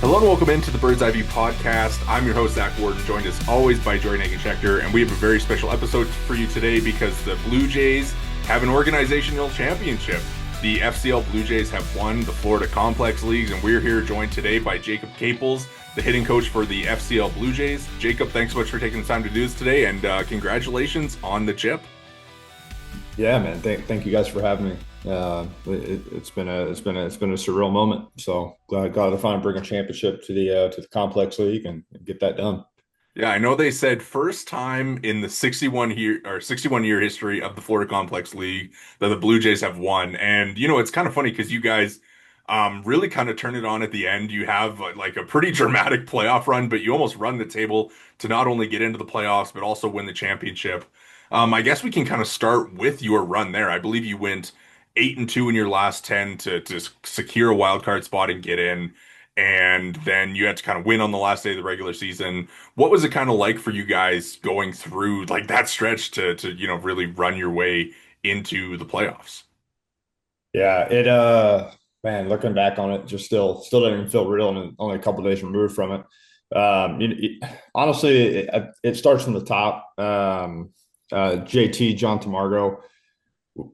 Hello and welcome into the Bird's Eye View podcast. I'm your host, Zach Worden, joined as always by Jori Negin-Shecter, and we have a very special episode for you today because the Blue Jays have an organizational championship. The FCL Blue Jays have won the Florida Complex Leagues, and we're here joined today by Jacob Caples, the hitting coach for the FCL Blue Jays. Jacob, thanks so much for taking the time to do this today, and congratulations on the chip. Yeah, man. Thank you guys for having me. It's been a surreal moment. So glad to finally bring a championship to the complex league and get that done. Yeah, I know they said first time in the 61 year history of the Florida Complex League that the Blue Jays have won. And it's kind of funny because you guys really kind of turn it on at the end. You have like a pretty dramatic playoff run, but you almost run the table to not only get into the playoffs but also win the championship. I guess we can kind of start with your run there. I believe you went 8-2 in your last 10 to secure a wild card spot and get in. And then you had to kind of win on the last day of the regular season. What was it kind of like for you guys going through like that stretch to really run your way into the playoffs? Yeah, man, looking back on it, just still doesn't even feel real, and only a couple of days removed from it. Honestly, it starts from the top. JT John Tamargo.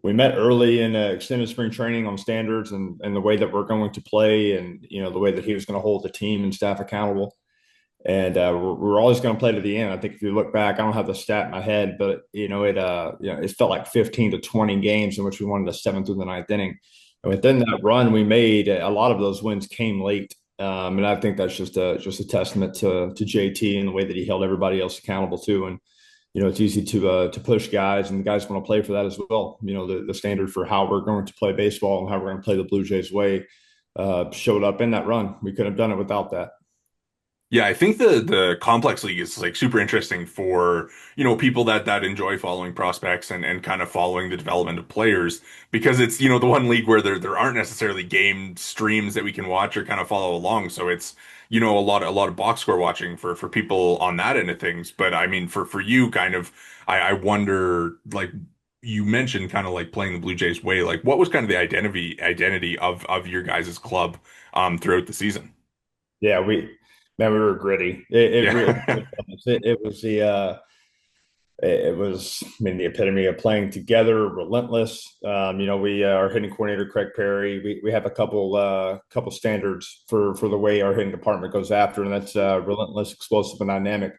We met early in extended spring training on standards and the way that we're going to play, and the way that he was going to hold the team and staff accountable. And we're always going to play to the end. I think if you look back, I don't have the stat in my head, but it felt like 15 to 20 games in which we won the seventh through the ninth inning. And within that run we made, a lot of those wins came late. And I think that's just a testament to JT and the way that he held everybody else accountable too. And it's easy to push guys, and the guys want to play for that as well. The standard for how we're going to play baseball and how we're going to play the Blue Jays way showed up in that run. We couldn't have done it without that. Yeah, I think the complex league is like super interesting for, people that enjoy following prospects and kind of following the development of players because it's, the one league where there aren't necessarily game streams that we can watch or kind of follow along. So it's, a lot of box score watching for people on that end of things. But I mean, for you kind of, I wonder, like you mentioned kind of like playing the Blue Jays way, like what was kind of the identity of your guys' club throughout the season? Yeah, we were gritty. Yeah. It was, I mean, the epitome of playing together, relentless. We our hitting coordinator Craig Perry. We have a couple standards for the way our hitting department goes after, and that's relentless, explosive, and dynamic.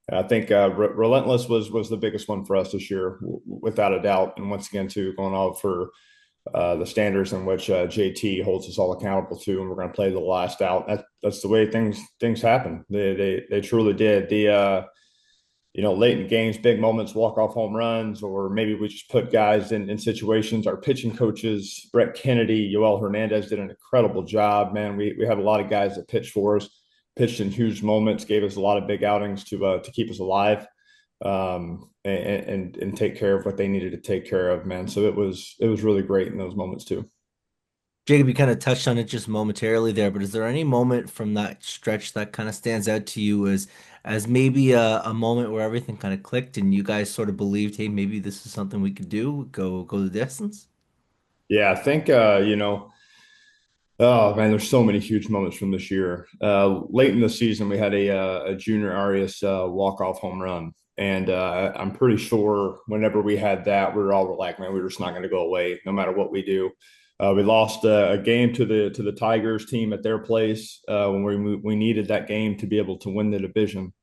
And I think relentless was the biggest one for us this year, without a doubt. And once again, too, going off for the standards in which JT holds us all accountable to, and we're going to play the last out. That's the way things happen. They truly did. Late in games, big moments, walk-off home runs, or maybe we just put guys in situations. Our pitching coaches, Brett Kennedy, Yoel Hernandez did an incredible job, man. We have a lot of guys that pitched for us, pitched in huge moments, gave us a lot of big outings to keep us alive, and take care of what they needed to take care of, man. So it was really great in those moments too. Jacob, you kind of touched on it just momentarily there, but is there any moment from that stretch that kind of stands out to you as maybe a moment where everything kind of clicked and you guys sort of believed, hey, maybe this is something we could do, go the distance? Yeah, I think oh man, there's so many huge moments from this year. Late in the season, we had a Junior Arias walk-off home run, and I'm pretty sure whenever we had that, we were all like, man, we're just not going to go away, no matter what we do. We lost a game to the Tigers team at their place when we needed that game to be able to win the division.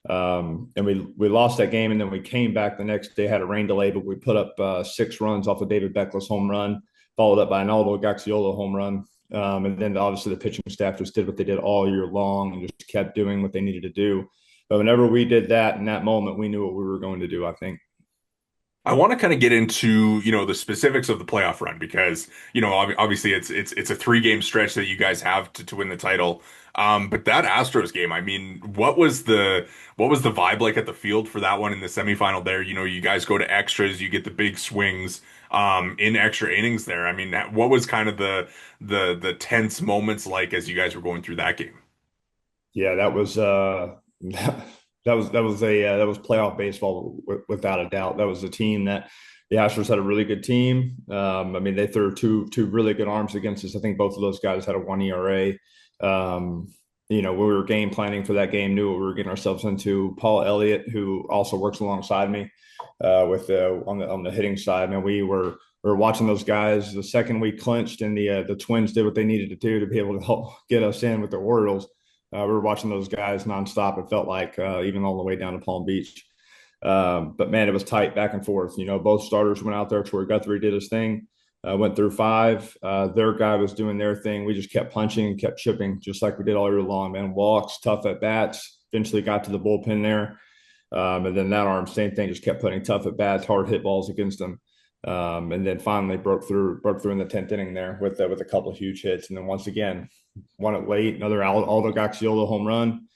And we lost that game, and then we came back the next day, had a rain delay, but we put up 6 runs off of David Beckless home run, followed up by an Aldo Gaxiola home run. And then obviously the pitching staff just did what they did all year long and just kept doing what they needed to do. But whenever we did that in that moment, we knew what we were going to do, I think. I want to kind of get into, the specifics of the playoff run because, obviously it's a 3 game stretch that you guys have to win the title. But that Astros game, I mean, what was the vibe like at the field for that one in the semifinal there? You guys go to extras, you get the big swings in extra innings there. I mean, what was kind of the tense moments like as you guys were going through that game? Yeah, that was that was playoff baseball without a doubt. That was a team that the Astros had a really good team. I mean, they threw two really good arms against us. I think both of those guys had a 1 ERA. Um, we were game planning for that game, knew what we were getting ourselves into. Paul Elliott, who also works alongside me with on the hitting side, and we were watching those guys. The second we clinched and the Twins did what they needed to do to be able to help get us in with the Orioles, we were watching those guys nonstop. It felt like even all the way down to Palm Beach. But man, it was tight back and forth. Both starters went out there. Troy Guthrie did his thing, went through five. Their guy was doing their thing. We just kept punching and kept chipping, just like we did all year long, man. Walks, tough at bats. Eventually got to the bullpen there. And then that arm, same thing, just kept putting tough at bats, hard hit balls against them. And then finally broke through in the 10th inning there with a couple of huge hits. And then once again, won it late. Another Aldo Gaxiola home run.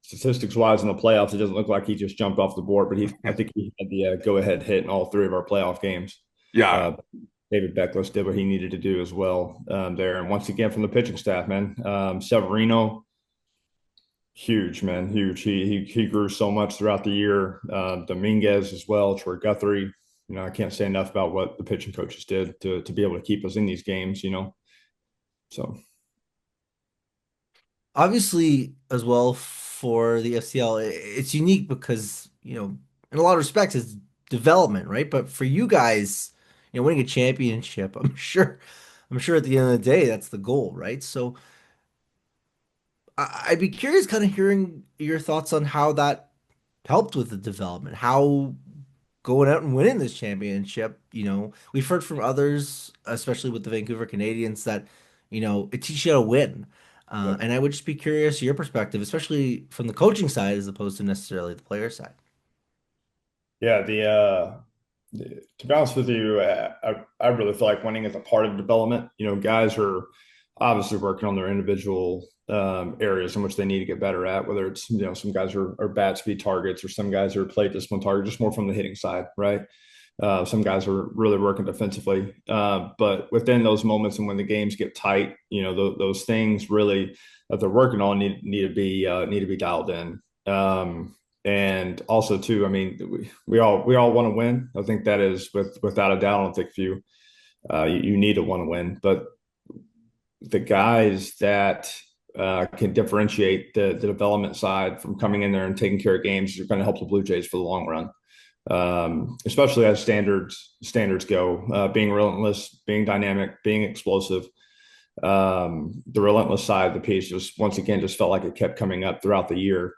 Statistics wise in the playoffs, it doesn't look like he just jumped off the board, but I think he had the go ahead hit in all three of our playoff games. Yeah. Uh, David Beckless did what he needed to do as well there. And once again, from the pitching staff, man, Severino, huge, man, huge. He grew so much throughout the year. Dominguez as well, Troy Guthrie. I can't say enough about what the pitching coaches did to be able to keep us in these games. So Obviously, as well for the FCL, it's unique because, in a lot of respects, it's development, right? But for you guys, winning a championship, I'm sure at the end of the day, that's the goal, right? So I'd be curious kind of hearing your thoughts on how that helped with the development, how going out and winning this championship, we've heard from others, especially with the Vancouver Canadians, that, it teaches you how to win. yep. And I would just be curious your perspective, especially from the coaching side as opposed to necessarily the player side. Yeah, to be honest with you, I really feel like winning is a part of development. Guys are obviously working on their individual areas in which they need to get better at, whether it's, some guys are bat speed targets or some guys are plate discipline targets, just more from the hitting side, right? Some guys are really working defensively. But within those moments and when the games get tight, those things really that they're working on need to be dialed in. And also too, I mean, we all want to win. I think that is without a doubt. I don't think if you need to want to win, but the guys that can differentiate the development side from coming in there and taking care of games are going to help the Blue Jays for the long run. Especially as standards go, being relentless, being dynamic, being explosive. The relentless side of the piece just once again just felt like it kept coming up throughout the year.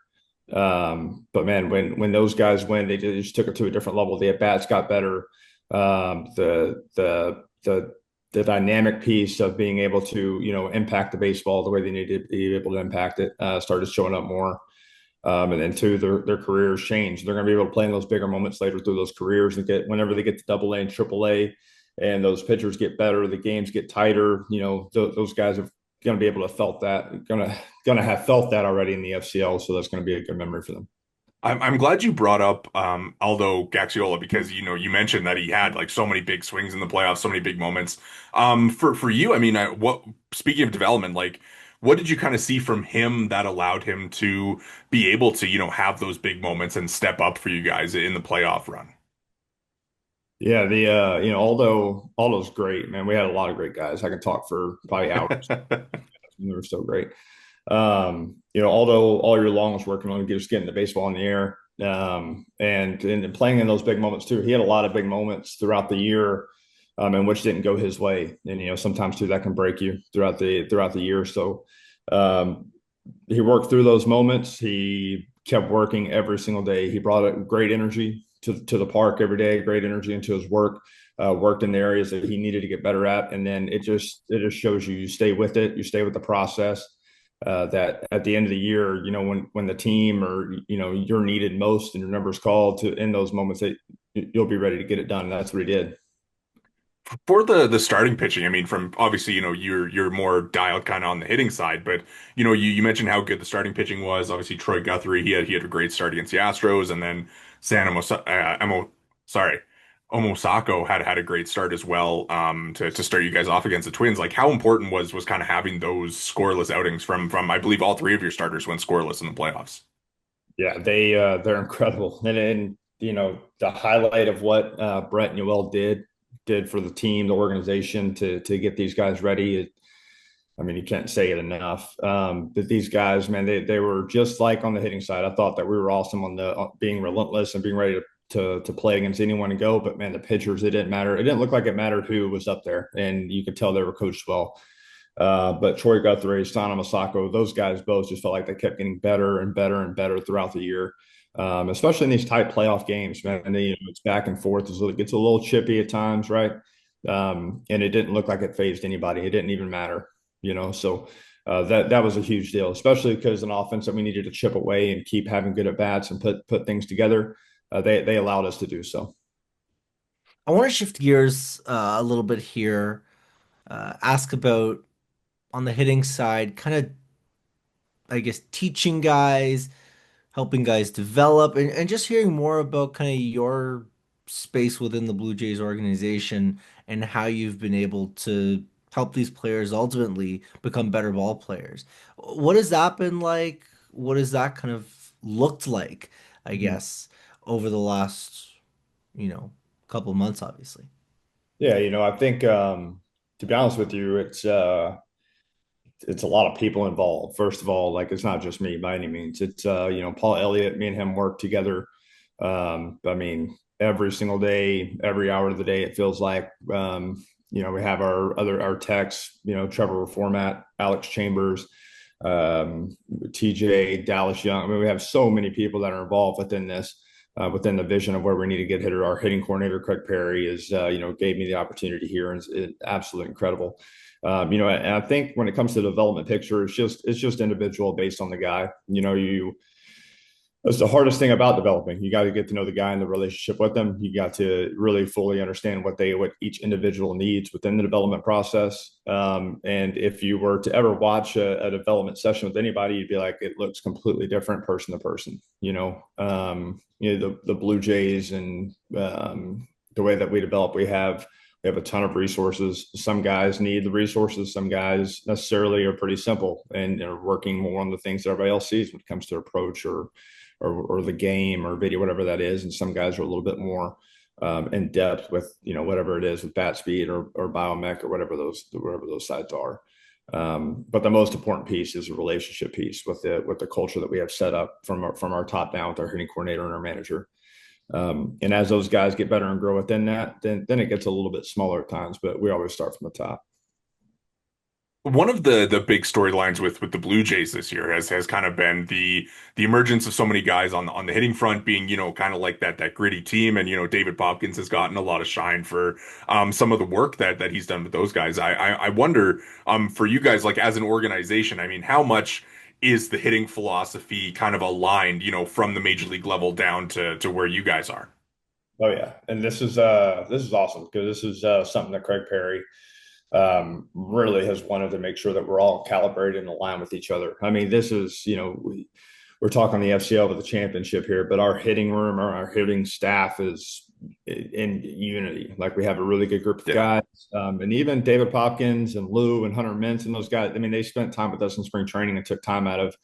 But man, when those guys win, they just took it to a different level. The at bats got better. The dynamic piece of being able to impact the baseball the way they needed to be able to impact it started showing up more. And then two, their careers change. They're going to be able to play in those bigger moments later through those careers and get whenever they get to Double A and Triple A, and those pitchers get better, the games get tighter. Those guys are going to be able to felt that, going to have felt that already in the FCL. So that's going to be a good memory for them. I'm glad you brought up Aldo Gaxiola because you mentioned that he had like so many big swings in the playoffs, so many big moments. For you, I mean, what speaking of development, like what did you kind of see from him that allowed him to be able to have those big moments and step up for you guys in the playoff run? Yeah, the Aldo's great, man. We had a lot of great guys. I can talk for probably hours. They were so great. Aldo all year long was working on just getting the baseball in the air. And playing in those big moments too. He had a lot of big moments throughout the year, and which didn't go his way. And sometimes too that can break you throughout the year. So he worked through those moments. He kept working every single day. He brought a great energy to the park every day, great energy into his work. Worked in the areas that he needed to get better at, and then it just shows you stay with it, you stay with the process. That at the end of the year, when the team or you're needed most and your number's called to in those moments, that you'll be ready to get it done. And that's what he did. For the starting pitching, I mean, from obviously, you're more dialed kind of on the hitting side, but you mentioned how good the starting pitching was. Obviously, Troy Guthrie, he had a great start against the Astros, and then sorry, Omosako had a great start as well, to start you guys off against the Twins. Like, how important was kind of having those scoreless outings from I believe all three of your starters went scoreless in the playoffs. Yeah, they're incredible, and the highlight of what Brett Newell did for the team, the organization to get these guys ready. I mean, you can't say it enough. But these guys, man, they were just like on the hitting side. I thought that we were awesome on the being relentless and being ready to play against anyone and go. But man, the pitchers, it didn't matter. It didn't look like it mattered who was up there, and you could tell they were coached well. But Troy Guthrie, Sana Masako, those guys both just felt like they kept getting better and better and better throughout the year, especially in these tight playoff games, man. And it's back and forth. It gets a little chippy at times, right? And it didn't look like it phased anybody. It didn't even matter, So that was a huge deal, especially because an offense that we needed to chip away and keep having good at bats and put things together. They allowed us to do so. I want to shift gears a little bit here, ask about on the hitting side, kind of, I guess, teaching guys, helping guys develop, and just hearing more about kind of your space within the Blue Jays organization and how you've been able to help these players ultimately become better ball players. What has that been like? What has that kind of looked like, I Mhm. guess, over the last, couple of months, obviously? Yeah, I think to be honest with you, it's a lot of people involved. First of all, like it's not just me by any means. It's Paul Elliott, me and him work together. I mean, every single day, every hour of the day, it feels like we have our techs, Trevor Format, Alex Chambers, TJ, Dallas Young. I mean, we have so many people that are involved within this. Within the vision of where we need to get hitter, our hitting coordinator Craig Perry is, gave me the opportunity here, and it's absolutely incredible. And I think when it comes to the development picture, it's just individual based on the guy. That's the hardest thing about developing. You got to get to know the guy and the relationship with them. You got to really fully understand what each individual needs within the development process. And if you were to ever watch a development session with anybody, you'd be like, it looks completely different person to person. The Blue Jays and the way that we develop, we have a ton of resources. Some guys need the resources. Some guys necessarily are pretty simple and are working more on the things that everybody else sees when it comes to approach or the game or video, whatever that is. And some guys are a little bit more in depth with whatever it is with bat speed or biomech or whatever those sides are. But the most important piece is a relationship piece with the culture that we have set up from our top down with our hitting coordinator and our manager. And as those guys get better and grow within that, then it gets a little bit smaller at times, but we always start from the top. One of the big storylines with the Blue Jays this year has kind of been the emergence of so many guys on the hitting front being, kind of like that gritty team. And, David Popkins has gotten a lot of shine for some of the work that he's done with those guys. I wonder for you guys, like as an organization, I mean, how much is the hitting philosophy kind of aligned, from the major league level down to where you guys are? Oh yeah, and this is awesome because this is something that Craig Perry really has wanted to make sure that we're all calibrated and aligned with each other. I mean, this is we're talking the FCL with the championship here, but our hitting room or our hitting staff is in unity. Like we have a really good group of Yeah. guys, and even David Popkins and Lou and Hunter Mintz and those guys. I mean, they spent time with us in spring training and took time out of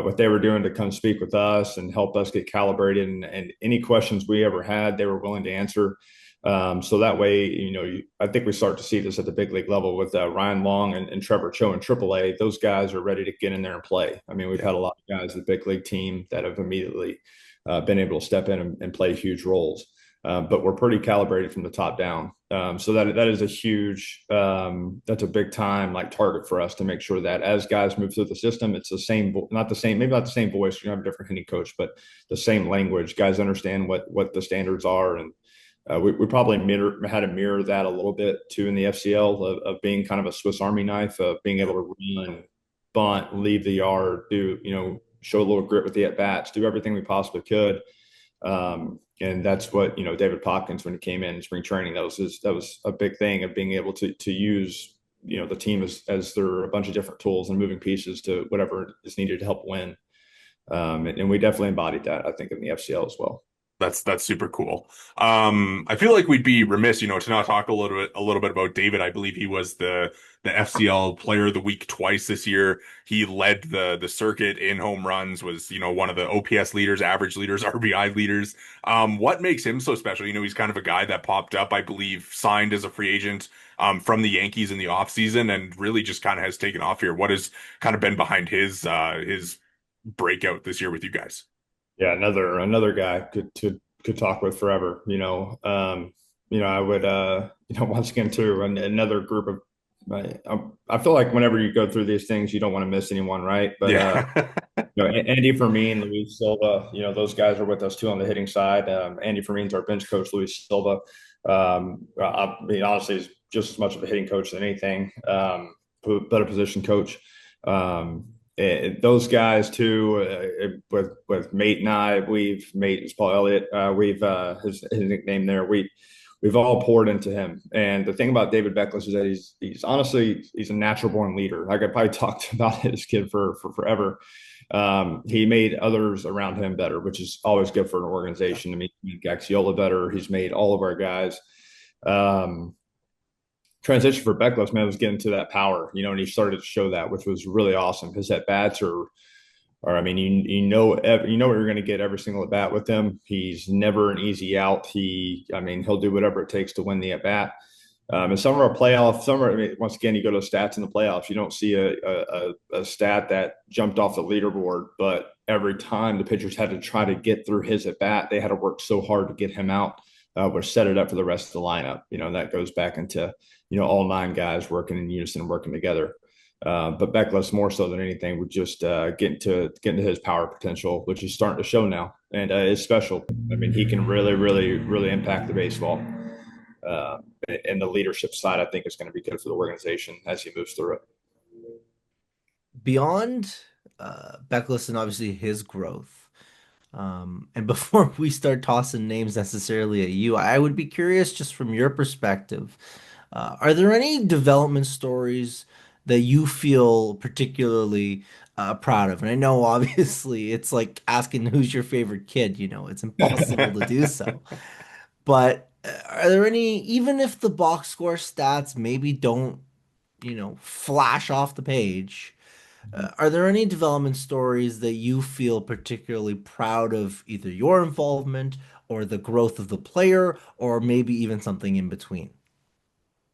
what they were doing to come speak with us and help us get calibrated. And any questions we ever had, they were willing to answer. So that way, I think we start to see this at the big league level with Ryan Long and Trevor Cho in AAA. Those guys are ready to get in there and play. I mean, we've had a lot of guys in the big league team that have immediately been able to step in and play huge roles. But we're pretty calibrated from the top down. So that is a huge, that's a big time like target for us to make sure that as guys move through the system, it's the same, not the same, maybe not the same voice. You have a different hitting coach, but the same language. Guys understand what the standards are, and we probably had to mirror that a little bit too in the FCL of being kind of a Swiss Army knife of being able to run, bunt, leave the yard, show a little grit with the at bats, do everything we possibly could. And that's what David Popkins when he came in spring training, that was a big thing of being able to use the team as there are a bunch of different tools and moving pieces to whatever is needed to help win. And we definitely embodied that, I think, in the FCL as well. That's super cool. I feel like we'd be remiss, to not talk a little bit about David. I believe he was the FCL Player of the Week twice this year. He led the circuit in home runs, was, one of the OPS leaders, average leaders, RBI leaders. What makes him so special? He's kind of a guy that popped up, I believe, signed as a free agent from the Yankees in the offseason and really just kind of has taken off here. What has kind of been behind his breakout this year with you guys? Yeah, another guy could talk with forever. I would once again too another group of. I feel like whenever you go through these things, you don't want to miss anyone, right? But Yeah. Andy Fermin, Luis Silva, those guys are with us too on the hitting side. Andy Fermin's our bench coach. Luis Silva, I mean, honestly, is just as much of a hitting coach than anything. Better position coach. Those guys too, with Mate and I, Mate is Paul Elliott. We've his nickname there. We've all poured into him. And the thing about David Beckless is that he's honestly he's a natural born leader. I could probably talk about this kid for forever. He made others around him better, which is always good for an organization. I mean, he made Gaxiola better. He's made all of our guys. Um, Transition for Beckless, man, was getting to that power, and he started to show that, which was really awesome. His at bats are, I mean, you know what you're going to get every single at bat with him. He's never an easy out. I mean, he'll do whatever it takes to win the at bat. And some of our playoffs, I mean, once again, you go to stats in the playoffs, you don't see a stat that jumped off the leaderboard, but every time the pitchers had to try to get through his at bat, they had to work so hard to get him out, which set it up for the rest of the lineup. That goes back into, all nine guys working in unison and working together. But Beckless more so than anything would just get into his power potential, which is starting to show now, and is special. I mean, he can really, really, really impact the baseball. Uh, and the leadership side, I think, is going to be good for the organization as he moves through it. Beyond Beckless and obviously his growth, and before we start tossing names necessarily at you, I would be curious just from your perspective, are there any development stories that you feel particularly proud of? And I know obviously it's like asking who's your favorite kid, it's impossible to do so. But are there any, even if the box score stats maybe don't, flash off the page, are there any development stories that you feel particularly proud of either your involvement or the growth of the player, or maybe even something in between?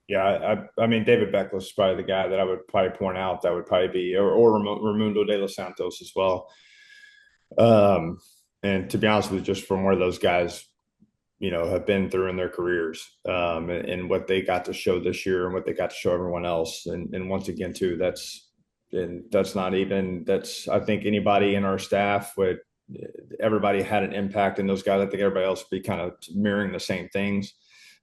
Yeah, I mean, David Beckless is probably the guy that I would probably point out. That would probably be, or Raimundo de los Santos as well. Um, and to be honest with you, just from where those guys, have been through in their careers, and what they got to show this year and what they got to show everyone else. And once again, too, that's not even, that's, I think anybody in our staff would, everybody had an impact in those guys. I think everybody else would be kind of mirroring the same things.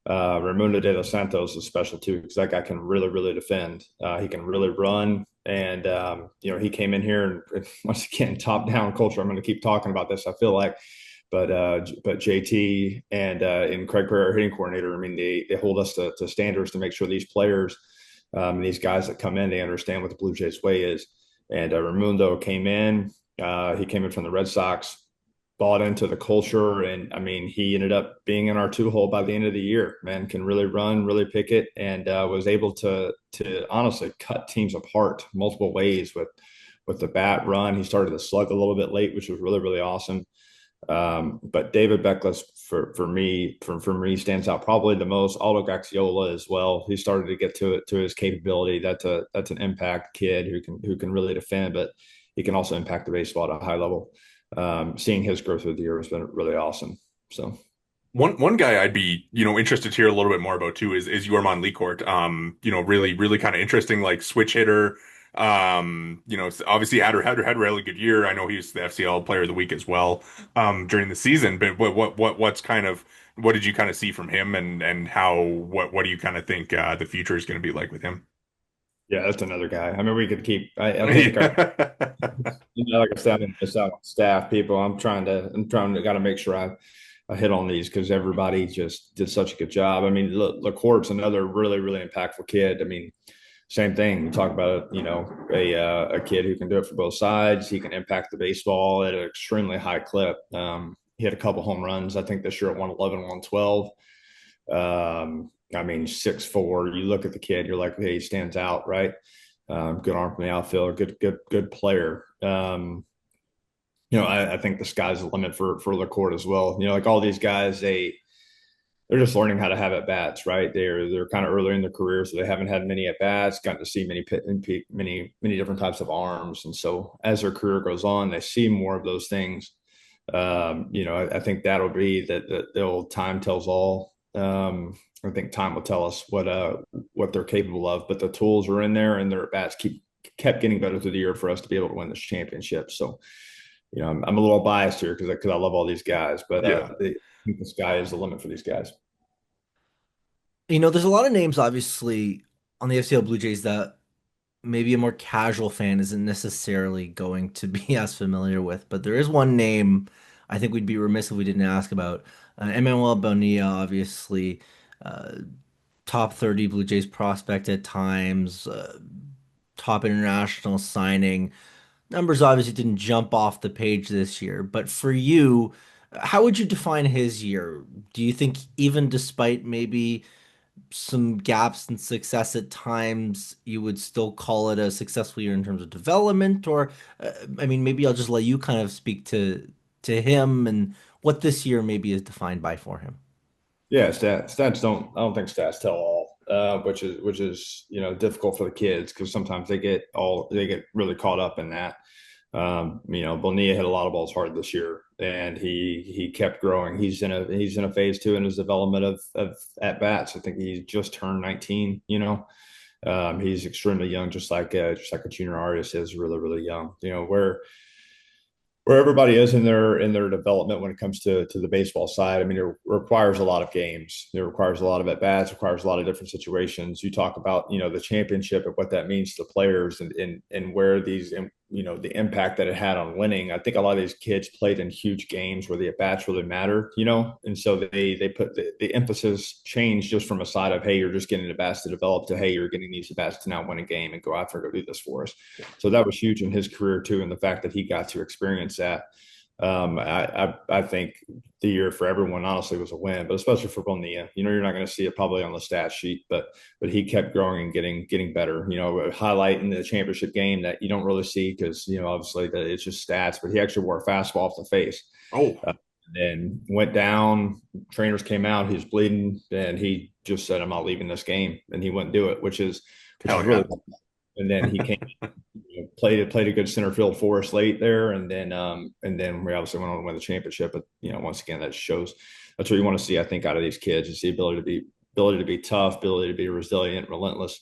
Raimundo de los Santos is special too, because that guy can really, really defend. He can really run. And, he came in here and once again, top down culture. I'm going to keep talking about this, I feel like, but JT and Craig Perry, our hitting coordinator, I mean, they hold us to standards to make sure these players and these guys that come in, they understand what the Blue Jays way is. And Raimundo came in. He came in from the Red Sox, bought into the culture, and I mean, he ended up being in our two hole by the end of the year. Man, can really run, really pick it, and was able to honestly cut teams apart multiple ways with the bat run. He started to slug a little bit late, which was really, really awesome. But David Beckless for me stands out probably the most. Aldo Gaxiola as well. He started to get to his capability. That's an impact kid who can really defend, but he can also impact the baseball at a high level. Seeing his growth through the year has been really awesome. So One guy I'd be, interested to hear a little bit more about too is Yorman Lecourt. Really, really kind of interesting, like switch hitter. Obviously had a really good year. I know he's the FCL Player of the Week as well, during the season. But what did you kind of see from him, and what do you kind of think the future is going to be like with him? yeah, that's another guy. I mean, we could keep. I think like I said, I'm just out on staff people. I'm trying to got to make sure I hit on these because everybody just did such a good job. I mean, LaCourt's another really, really impactful kid. I mean, same thing. We talk about, a kid who can do it for both sides. He can impact the baseball at an extremely high clip. hit a couple home runs. I think this year at 111, 112. I mean, 6'4". You look at the kid, you're like, hey, he stands out, right? Good arm from the outfield, good player. I think the sky's the limit for the court as well. Like all these guys, they're just learning how to have at bats, right? They're kind of early in their career, so they haven't had many at bats, gotten to see many different types of arms, and so as their career goes on, they see more of those things. I think that'll be that the old time tells all. I think time will tell us what they're capable of, but the tools are in there, and their at bats kept getting better through the year for us to be able to win this championship. So, I'm a little biased here because I love all these guys, but Yeah. I think the sky is the limit for these guys. There's a lot of names obviously on the FCL Blue Jays that maybe a more casual fan isn't necessarily going to be as familiar with, but there is one name I think we'd be remiss if we didn't ask about. Emmanuel Bonilla, obviously, uh, top 30 Blue Jays prospect at times, top international signing. Numbers obviously didn't jump off the page this year, but for you, how would you define his year? Do you think even despite maybe some gaps in success at times, you would still call it a successful year in terms of development? Or, I mean, maybe I'll just let you kind of speak to him and what this year maybe is defined by for him. Yeah, stats don't. I don't think stats tell all, which is difficult for the kids because sometimes they get really caught up in that. Bonilla hit a lot of balls hard this year, and he kept growing. He's in a phase two in his development of at bats. I think he just turned 19. He's extremely young, just like a junior artist is really really young. Where everybody is in their development when it comes to the baseball side. I mean, it requires a lot of games. It requires a lot of at bats. Requires a lot of different situations. You talk about the championship and what that means to the players and where these the impact that it had on winning. I think a lot of these kids played in huge games where the at bats really mattered. And so they put the emphasis changed just from a side of, hey, you're just getting the bats to develop, to, hey, you're getting these at bats to now win a game and go out there and go do this for us. So that was huge in his career too, and the fact that he got to experience that. I think the year for everyone honestly was a win, but especially for Bonilla. You're not going to see it probably on the stat sheet, but he kept growing and getting better. A highlight in the championship game that you don't really see because obviously it's just stats, but he actually wore a fastball off the face. Oh, Then went down. Trainers came out. He was bleeding, and he just said, "I'm not leaving this game," and he wouldn't do it, which is hell yeah. really. And then he came, played a good center field for us late there, and then we obviously went on to win the championship. But once again, that shows that's what you want to see. I think out of these kids is the ability to be tough, ability to be resilient, relentless.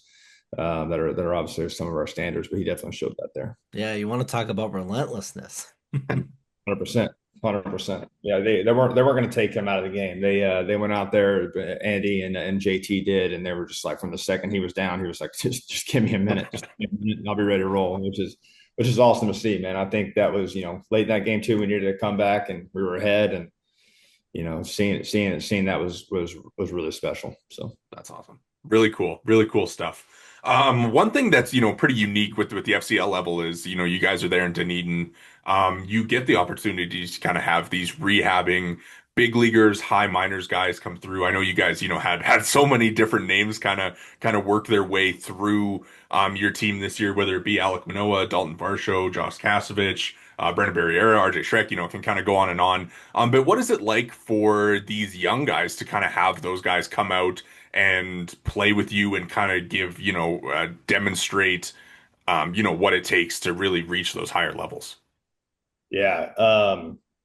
That are obviously some of our standards, but he definitely showed that there. Yeah, you want to talk about relentlessness. 100%. 100%. Yeah, they weren't going to take him out of the game. They went out there. Andy and JT did, and they were just like from the second he was down, he was like, just give me a minute, just give me a minute, and I'll be ready to roll. Which is awesome to see, man. I think that was late in that game too. We needed to come back, and we were ahead, and seeing that was really special. So That's awesome. Really cool. Really cool stuff. One thing that's, pretty unique with the FCL level is, you guys are there in Dunedin. You get the opportunity to kind of have these rehabbing big leaguers, high minors guys come through. I know you guys, had so many different names kind of work their way through your team this year, whether it be Alec Manoa, Dalton Varsho, Josh Kasevich, Brendan Barriera, RJ Schreck, can kind of go on and on. But what is it like for these young guys to kind of have those guys come out and play with you and kind of give, demonstrate, what it takes to really reach those higher levels? yeah.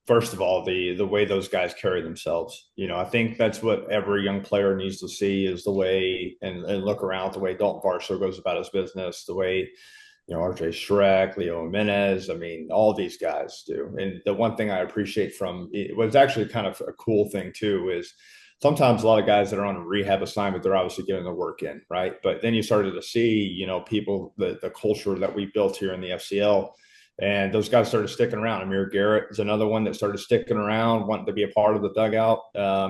First of all, the way those guys carry themselves, I think that's what every young player needs to see is the way and look around the way Dalton Varsho goes about his business, the way RJ Schreck, Leo Jimenez. I mean, all these guys do. And the one thing I appreciate from it was actually kind of a cool thing too is sometimes a lot of guys that are on a rehab assignment, they're obviously getting their work in, right? But then you started to see, people, the culture that we built here in the FCL. And those guys started sticking around. Amir Garrett is another one that started sticking around, wanting to be a part of the dugout.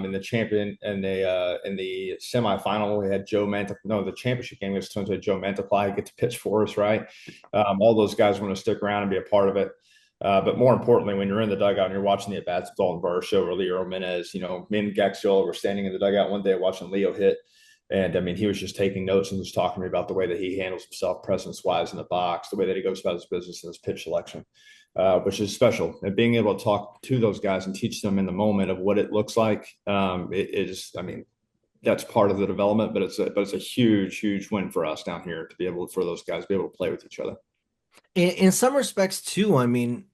In the champion and in the semifinal, we had Joe Mantip. No, the championship game was Joe Mantiply get to pitch for us, right? All those guys want to stick around and be a part of it. But more importantly, when you're in the dugout and you're watching the at-bats with Dalton Varsho or Leo Jimenez, me and Gaxiola were standing in the dugout one day watching Leo hit. And I mean, he was just taking notes and was talking to me about the way that he handles himself presence-wise in the box, the way that he goes about his business and his pitch selection, which is special. And being able to talk to those guys and teach them in the moment of what it looks like, it is, I mean, that's part of the development, but it's a huge, huge win for us down here to be able for those guys to be able to play with each other. In some respects too, I mean,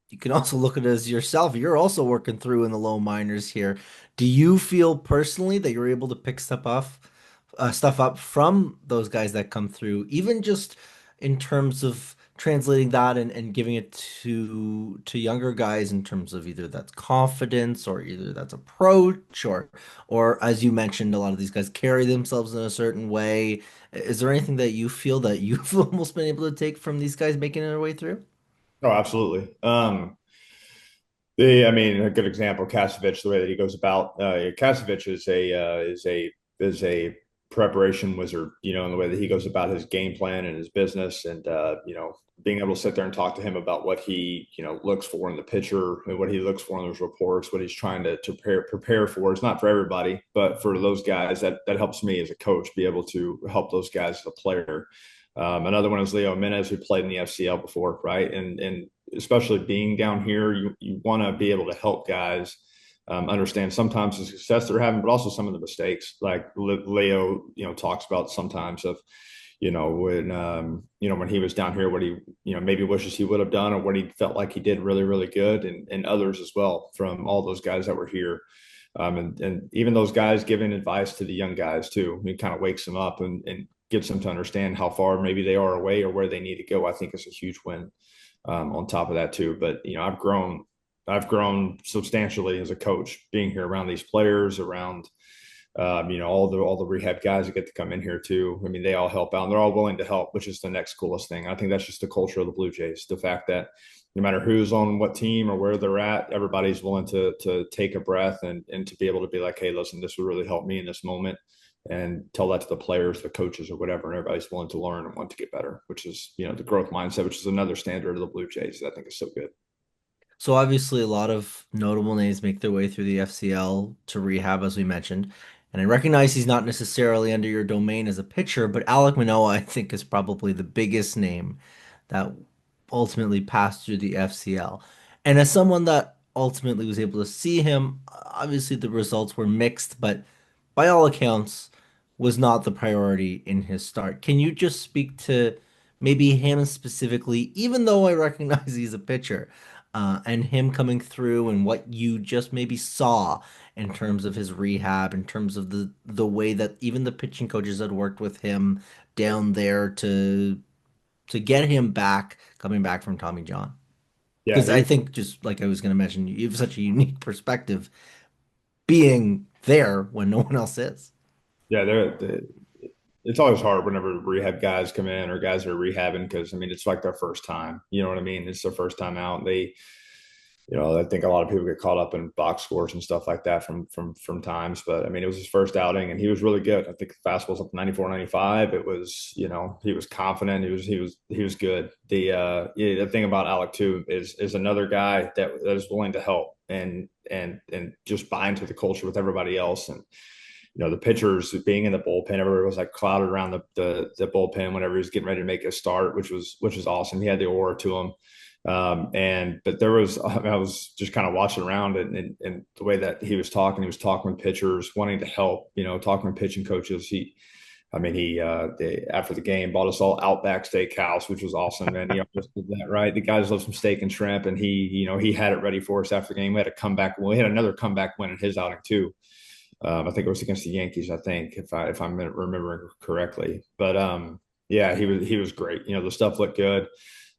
you can also look at it as yourself. You're also working through in the low minors here. Do you feel personally that you're able to pick stuff up from those guys that come through, even just in terms of translating that and giving it to younger guys in terms of either that's confidence or either that's approach or as you mentioned, a lot of these guys carry themselves in a certain way. Is there anything that you feel that you've almost been able to take from these guys making their way through? Oh, absolutely. I mean, a good example, Kasevich, the way that he goes about. Kasevich is a preparation wizard, and the way that he goes about his game plan and his business, and being able to sit there and talk to him about what he looks for in the pitcher and what he looks for in those reports, what he's trying to prepare for. It's not for everybody, but for those guys, that helps me as a coach be able to help those guys as a player. Another one is Leo Jimenez, who played in the FCL before, right? And especially being down here, you want to be able to help guys understand sometimes the success they're having, but also some of the mistakes. Like Leo, talks about sometimes of, when he was down here, what he, maybe wishes he would have done, or what he felt like he did really, really good, and others as well from all those guys that were here. And even those guys giving advice to the young guys too. It kind of wakes them up and gets them to understand how far maybe they are away or where they need to go. I think is a huge win on top of that too. But I've grown substantially as a coach, being here around these players, around all the rehab guys that get to come in here too. I mean, they all help out and they're all willing to help, which is the next coolest thing. I think that's just the culture of the Blue Jays. The fact that no matter who's on what team or where they're at, everybody's willing to take a breath and to be able to be like, hey, listen, this would really help me in this moment, and tell that to the players, the coaches, or whatever. And everybody's willing to learn and want to get better, which is, the growth mindset, which is another standard of the Blue Jays that I think is so good. So obviously a lot of notable names make their way through the FCL to rehab, as we mentioned. And I recognize he's not necessarily under your domain as a pitcher, but Alek Manoah, I think, is probably the biggest name that ultimately passed through the FCL. And as someone that ultimately was able to see him, obviously the results were mixed, but by all accounts, was not the priority in his start. Can you just speak to maybe him specifically, even though I recognize he's a pitcher? And him coming through and what you just maybe saw in terms of his rehab, in terms of the way that even the pitching coaches had worked with him down there to get him back, coming back from Tommy John. Yeah, Because I think just like I was going to mention, you have such a unique perspective being there when no one else is. yeah, it's always hard whenever rehab guys come in or guys are rehabbing, because I mean it's like their first time. You know what I mean? It's their first time out. I think a lot of people get caught up in box scores and stuff like that from times. But I mean, it was his first outing, and he was really good. I think the fastball's up 94, 95. It was, he was confident. He was good. The thing about Alec too is another guy that is willing to help and just buy into the culture with everybody else. And the pitchers being in the bullpen, everybody was like clouded around the bullpen whenever he was getting ready to make a start, which was awesome. He had the aura to him. But I was just kind of watching around, and the way that he was talking with pitchers, wanting to help, talking with pitching coaches. After the game bought us all Outback Steakhouse, which was awesome. And he always did that, right? The guys love some steak and shrimp, and he had it ready for us after the game. We had a comeback. Well, we had another comeback win in his outing too. I think it was against the Yankees, I think, if I'm remembering correctly. But yeah, he was great. The stuff looked good.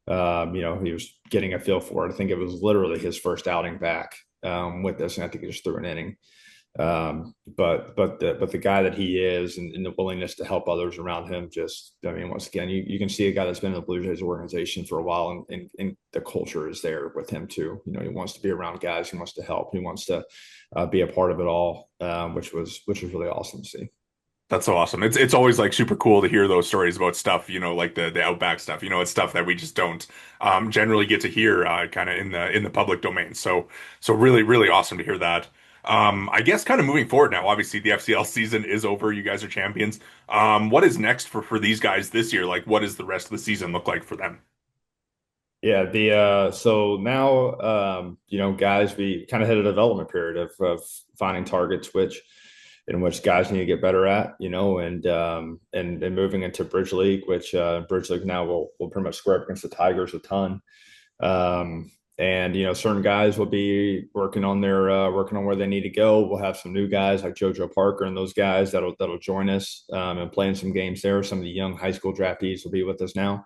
He was getting a feel for it. I think it was literally his first outing back with this, and I think he just threw an inning. But the guy that he is, and the willingness to help others around him, just, I mean, once again, you can see a guy that's been in the Blue Jays organization for a while, and the culture is there with him too. He wants to be around guys, he wants to help, he wants to be a part of it all, which was really awesome to see. That's so awesome. It's always like super cool to hear those stories about stuff, like the outback stuff. It's stuff that we just don't generally get to hear kind of in the public domain. So really really awesome to hear that. I guess kind of moving forward now, obviously the FCL season is over. You guys are champions. What is next for these guys this year? Like what does the rest of the season look like for them? Yeah, the so now guys, we kind of hit a development period of finding targets in which guys need to get better at, and moving into Bridge League, which Bridge League now will pretty much square up against the Tigers a ton. And certain guys will be working on where they need to go. We'll have some new guys like JoJo Parker and those guys that'll join us and playing some games there. Some of the young high school draftees will be with us now.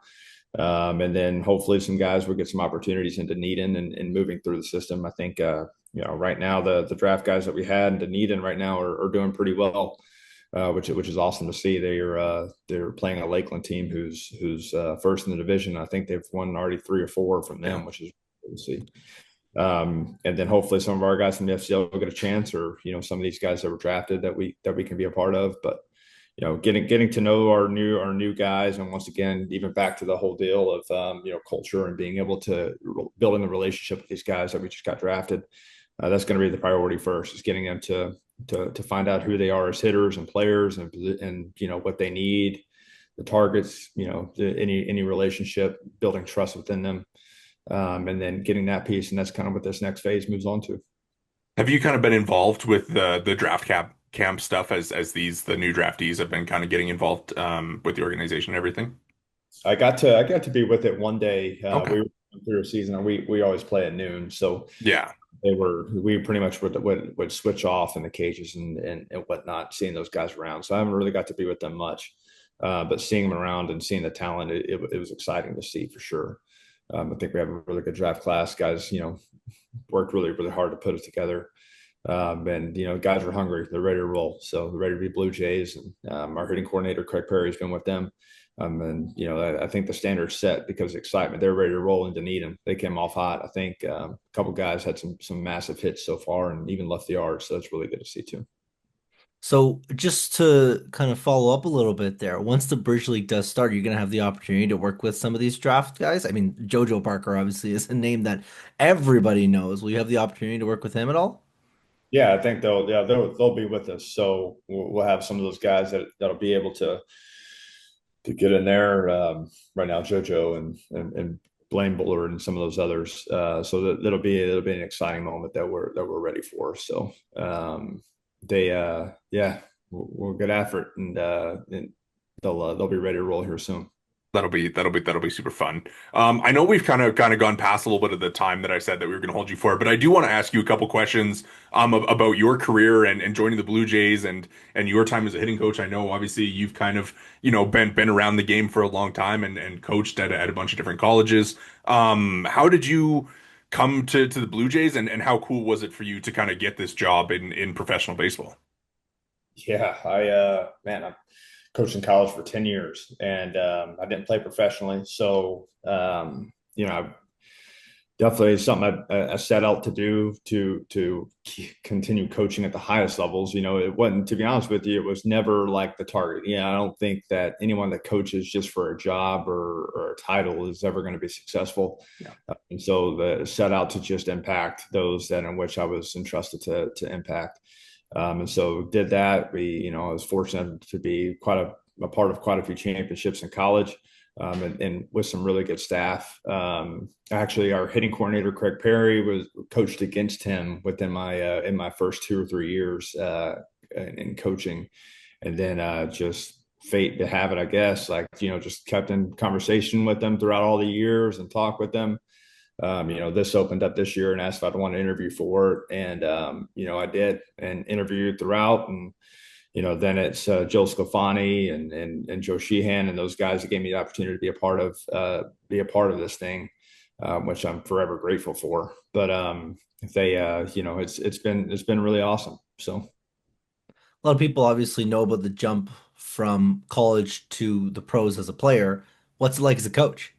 And then hopefully some guys will get some opportunities into Dunedin and moving through the system. I think, right now the draft guys that we had in Dunedin right now are doing pretty well, which is awesome to see. They're playing a Lakeland team who's first in the division. I think they've won already 3 or 4 from Yeah. them, which is cool to see. And then hopefully some of our guys from the FCL will get a chance, or some of these guys that were drafted that we can be a part of. But getting to know our new guys, and once again, even back to the whole deal of culture and being able to building the relationship with these guys that we just got drafted. That's going to be the priority first, is getting them to find out who they are as hitters and players, and what they need, the targets, any relationship, building trust within them, and then getting that piece, and that's kind of what this next phase moves on to. Have you kind of been involved with the draft camp stuff as the new draftees have been kind of getting involved with the organization and everything? I got to be with it one day. We Okay. were through a season, and we always play at noon, so Yeah. we pretty much would switch off in the cages and whatnot, seeing those guys around. So I haven't really got to be with them much, but seeing them around and seeing the talent, it was exciting to see for sure. I think we have a really good draft class. Guys, worked really really hard to put it together. And guys are hungry. They're ready to roll. So they're ready to be Blue Jays. And our hitting coordinator Craig Perry's been with them. And I think the standard's set because of excitement. They're ready to roll into Dunedin. They came off hot. I think a couple guys had some massive hits so far, and even left the yard. So that's really good to see too. So just to kind of follow up a little bit there, once the Bridge League does start, you're going to have the opportunity to work with some of these draft guys. I mean, JoJo Parker obviously is a name that everybody knows. Will you have the opportunity to work with him at all? Yeah, I think they'll be with us. So we'll have some of those guys that'll be able to get in there. Right now, JoJo and Blaine Bullard and some of those others. So that'll be an exciting moment that we're ready for. So they yeah, we'll get after it, and they'll be ready to roll here soon. That'll be super fun. I know we've kind of gone past a little bit of the time that I said that we were going to hold you for, but I do want to ask you a couple questions about your career and joining the Blue Jays and your time as a hitting coach. I know obviously you've kind of been around the game for a long time and coached at a bunch of different colleges. How did you come to the Blue Jays and how cool was it for you to kind of get this job in professional baseball? Yeah, I coached in college for 10 years, and I didn't play professionally. So, definitely something I set out to do to continue coaching at the highest levels. It wasn't, to be honest with you, it was never like the target. I don't think that anyone that coaches just for a job or a title is ever going to be successful. Yeah. And so the set out to just impact those that in which I was entrusted to impact. And so did that. I was fortunate to be quite a part of quite a few championships in college, and with some really good staff. Actually, our hitting coordinator Craig Perry was coached against him within my in my first 2 or 3 years in coaching, and then just fate to have it, I guess. Like just kept in conversation with them throughout all the years and talk with them. This opened up this year and asked if I'd want to interview for it. And, I did and interviewed throughout. And, then it's Joe Sclafani and Joe Sheehan and those guys that gave me the opportunity to be a part of this thing, which I'm forever grateful for. But it's been really awesome. So. A lot of people obviously know about the jump from college to the pros as a player. What's it like as a coach?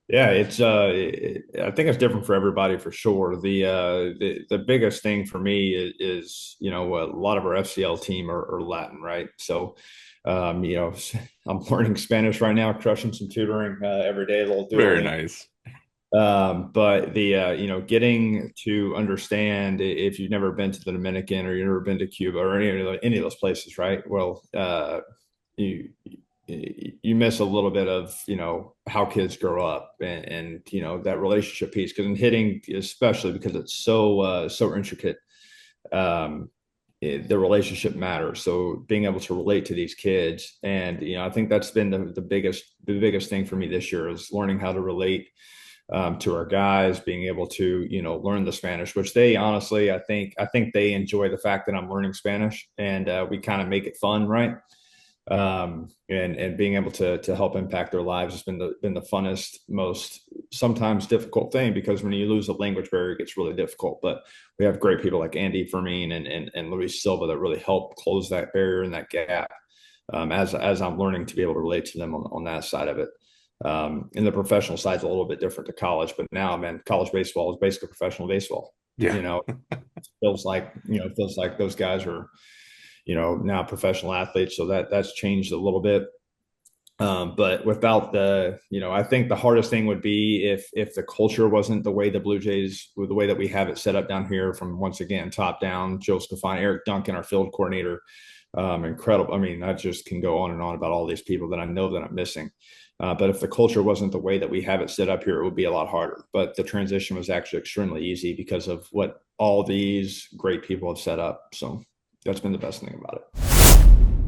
Yeah, I think it's different for everybody for sure. The biggest thing for me is a lot of our FCL team are Latin, right? So, you know, I'm learning Spanish right now, crushing some tutoring every day, a little Very Duolingo. nice. But getting to understand if you've never been to the Dominican or you've never been to Cuba or any of those places, right? Well, you you miss a little bit of how kids grow up and that relationship piece because in hitting especially because it's so intricate um the relationship matters, so being able to relate to these kids. And I think that's been the biggest thing for me this year is learning how to relate to our guys, being able to learn the Spanish, which they honestly I think they enjoy the fact that I'm learning Spanish, and we kind of make it fun, right? And being able to help impact their lives has been the funnest, most sometimes difficult thing, because when you lose a language barrier, it gets really difficult. But we have great people like Andy Fermin and Luis Silva that really help close that barrier and that gap, as I'm learning to be able to relate to them on that side of it. And the professional side is a little bit different to college, but now, man, college baseball is basically professional baseball. Yeah. You know, feels like those guys are now professional athletes. So that's changed a little bit. But without I think the hardest thing would be if the culture wasn't the way the Blue Jays, with the way that we have it set up down here, from once again top down. Joe Scafani, Eric Duncan, our field coordinator, incredible. I mean, I just can go on and on about all these people that I know that I'm missing. But if the culture wasn't the way that we have it set up here, it would be a lot harder. But the transition was actually extremely easy because of what all these great people have set up. So that's been the best thing about it.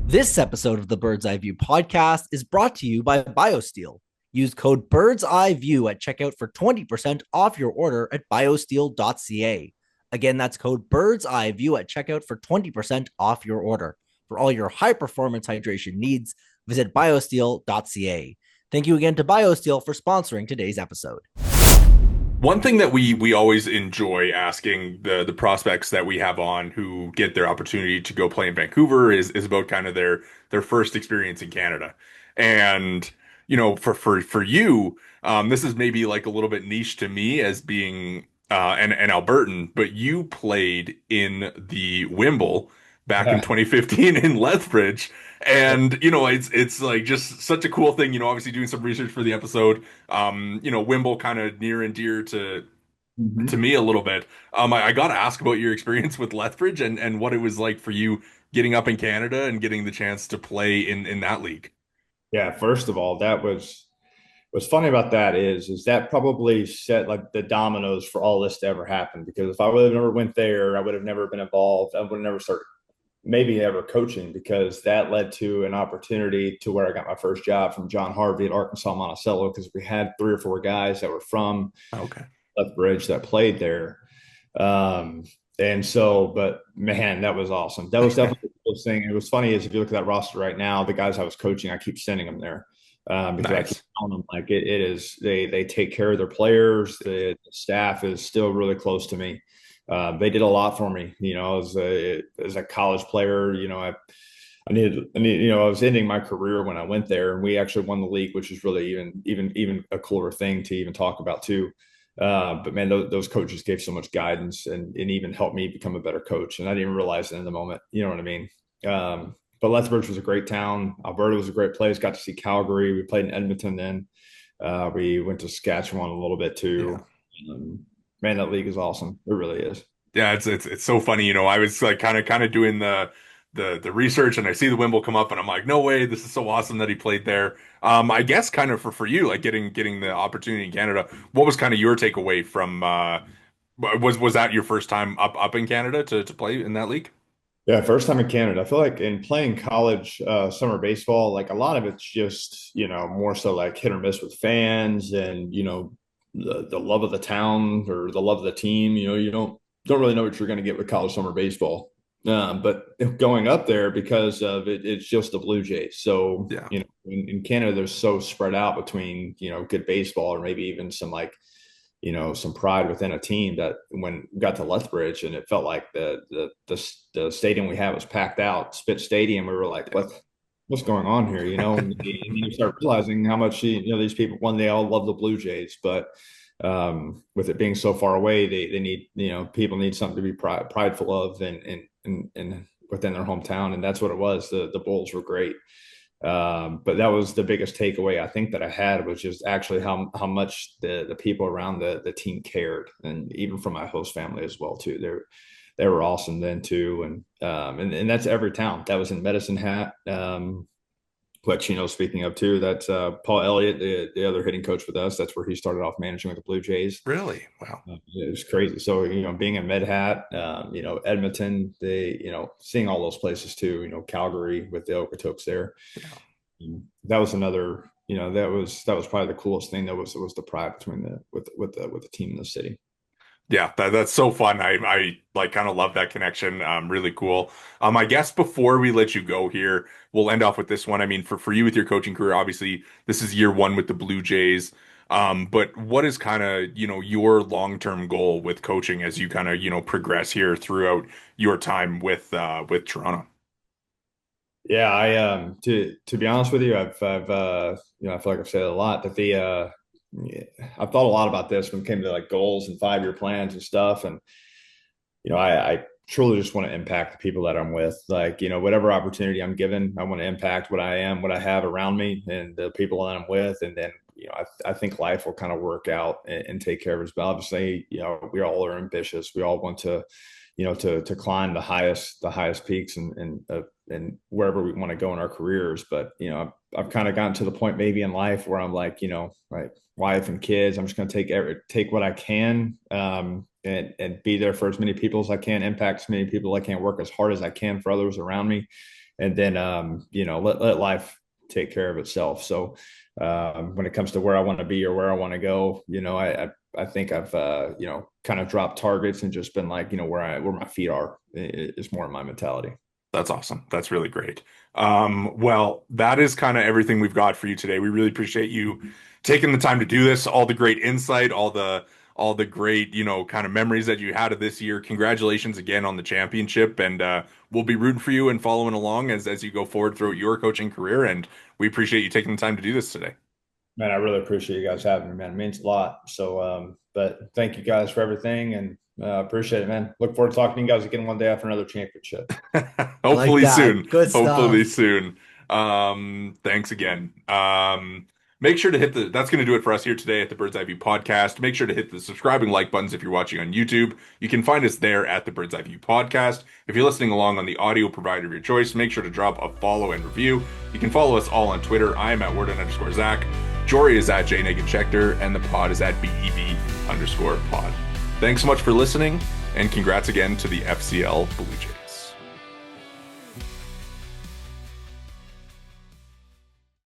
This episode of the Bird's Eye View podcast is brought to you by BioSteel. Use code Bird's Eye View at checkout for 20% off your order at biosteel.ca. Again, that's code Bird's Eye View at checkout for 20% off your order. For all your high performance hydration needs, visit biosteel.ca. Thank you again to BioSteel for sponsoring today's episode. One thing that we always enjoy asking the prospects that we have on who get their opportunity to go play in Vancouver is about kind of their first experience in Canada. And for you, this is maybe like a little bit niche to me as being an Albertan, but you played in the Wimble back in Yeah. 2015 in Lethbridge. And it's like just such a cool thing, obviously doing some research for the episode. Wimble kind of near and dear to Mhm. me a little bit. I got to ask about your experience with Lethbridge and what it was like for you getting up in Canada and getting the chance to play in that league. Yeah, first of all, that was what's funny about that is that probably set like the dominoes for all this to ever happen. Because if I would have never went there, I would have never been involved. I would have never started maybe ever coaching, because that led to an opportunity to where I got my first job from John Harvey at Arkansas Monticello, because we had 3 or 4 guys that were from Okay. Lethbridge that played there. Um, and so, but man, that was awesome. That was definitely the coolest thing. It was funny is if you look at that roster right now, the guys I was coaching, I keep sending them there, because I keep Nice. telling them like it is they take care of their players. The staff is still really close to me. They did a lot for me, as a college player. I was ending my career when I went there, and we actually won the league, which is really even a cooler thing to even talk about too. But man, those coaches gave so much guidance and even helped me become a better coach. And I didn't realize it in the moment. You know what I mean? But Lethbridge was a great town. Alberta was a great place. Got to see Calgary. We played in Edmonton then. We went to Saskatchewan a little bit Yeah. too. Um, Man, that league is awesome. It really is. Yeah, it's so funny, I was like kind of doing the research and I see the Wimble come up and I'm like, no way, this is so awesome that he played there. I guess kind of for you, like getting the opportunity in Canada, what was kind of your takeaway from was that your first time up in Canada to play in that league? Yeah, first time in Canada. I feel like in playing college summer baseball, like a lot of it's just, more so like hit or miss with fans and, the love of the town or the love of the team. You don't really know what you're going to get with college summer baseball. But going up there because of it, it's just the Blue Jays. So, Yeah. in Canada, they're so spread out between, good baseball or maybe even some like some pride within a team, that when we got to Lethbridge and it felt like the stadium we had was packed out, Spit Stadium, we were like, Yeah. what? what's going on here, and you start realizing how much these people, one, they all love the Blue Jays, but with it being so far away, they need, people need something to be prideful of and within their hometown, and that's what it was. The Bulls were great. But that was the biggest takeaway I think that I had, was just actually how much the people around the team cared, and even from my host family as well too. They were awesome then too, and that's every town. That was in Medicine Hat. Which, speaking of too, that's Paul Elliott, the other hitting coach with us. That's where he started off managing with the Blue Jays. Really? Wow. It was crazy. So, being in Med Hat, Edmonton, seeing all those places too, Calgary with the Okotoks there. Yeah. That was another, that was probably the coolest thing. Was the pride between the team in the city. Yeah, that's so fun. I like kind of love that connection. Really cool. I guess before we let you go here, we'll end off with this one. I mean, for you with your coaching career, obviously this is year one with the Blue Jays. But what is kind of, your long-term goal with coaching as you kind of, progress here throughout your time with Toronto? Yeah, to be honest with you, I feel like I've said a lot, that yeah, I've thought a lot about this when it came to like goals and 5-year plans and stuff. And, I truly just want to impact the people that I'm with. Like, whatever opportunity I'm given, I want to impact what I am, what I have around me, and the people that I'm with. And then, I think life will kind of work out and take care of us. But obviously, we all are ambitious. We all want to, to climb the highest peaks and wherever we want to go in our careers. But, I've kind of gotten to the point maybe in life where I'm like, like wife and kids, I'm just going to take what I can, and be there for as many people as I can, impact as many people as I can, work as hard as I can for others around me. And then, let life take care of itself. So, when it comes to where I want to be or where I want to go, I think I've, kind of dropped targets and just been like, where my feet are is more of my mentality. That's awesome. That's really great. Well, that is kind of everything we've got for you today. We really appreciate you taking the time to do this, all the great insight, all the great, kind of memories that you had of this year. Congratulations again on the championship, and we'll be rooting for you and following along as you go forward throughout your coaching career. And we appreciate you taking the time to do this today. Man, I really appreciate you guys having me, man. It means a lot. So, but thank you guys for everything, and appreciate it, man. Look forward to talking to you guys again one day after another championship. I like Hopefully that. soon. Good Hopefully stuff. soon. Thanks again. Make sure to that's going to do it for us here today at the Bird's Eye View podcast. Make sure to hit the subscribe and like buttons if you're watching on YouTube. You can find us there at the Bird's Eye View podcast. If you're listening along on the audio provider of your choice, make sure to drop a follow and review. You can follow us all on Twitter. I am at Worden_Zach. Jori is at Jori Negin-Shecter, and the pod is at BEV_pod. Thanks so much for listening, and congrats again to the FCL Blue Jays.